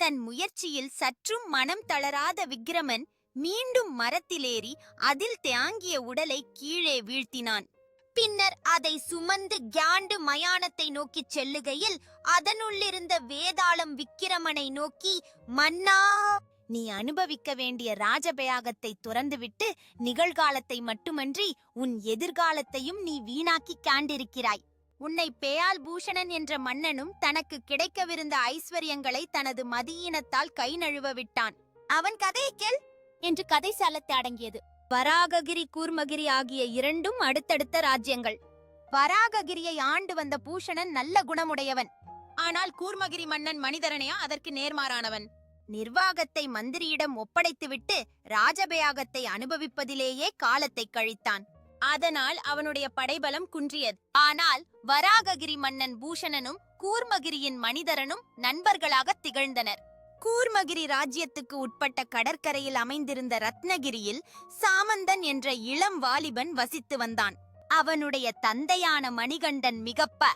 தன் முயற்சியில் சற்றும் மனம் தளராத விக்கிரமன் மீண்டும் மரத்திலேறி அதில் தேங்கிய உடலை கீழே வீழ்த்தினான். பின்னர் அதை சுமந்து கியாண்டு மயானத்தை நோக்கிச் செல்லுகையில் அதனுள்ளிருந்த வேதாளம் விக்கிரமனை நோக்கி, மன்னா, நீ அனுபவிக்க வேண்டிய ராஜபயாகத்தை துறந்துவிட்டு நிகழ்காலத்தை மட்டுமன்றி உன் எதிர்காலத்தையும் நீ வீணாக்கி காண்டிருக்கிறாய். உன்னை பேயால் பூஷணன் என்ற மன்னனும் தனக்கு கிடைக்கவிருந்த ஐஸ்வர்யங்களை தனது மதியீனத்தால் கை நழுவ விட்டான். அவன் கதையை கேள் என்று கதை சாலத்தை அடங்கியது. வராககிரி கூர்மகிரி ஆகிய இரண்டும் அடுத்தடுத்த ராஜ்யங்கள். வராககிரியை ஆண்டு வந்த பூஷணன் நல்ல குணமுடையவன். ஆனால் கூர்மகிரி மன்னன் மனிதரனையா அதற்கு நேர்மாறானவன். நிர்வாகத்தை மந்திரியிடம் ஒப்படைத்துவிட்டு ராஜபயாகத்தை அனுபவிப்பதிலேயே காலத்தை கழித்தான். அதனால் அவனுடைய படைபலம் குன்றியது. ஆனால் வராககிரி மன்னன் பூஷணனும் கூர்மகிரியின் மனிதரனும் நண்பர்களாக திகழ்ந்தனர். கூர்மகிரி ராஜ்யத்துக்கு உட்பட்ட கடற்கரையில் அமைந்திருந்த ரத்னகிரியில் சாமந்தன் என்ற இளம் வாலிபன் வசித்து வந்தான். அவனுடைய தந்தையான மணிகண்டன் மிகப்ப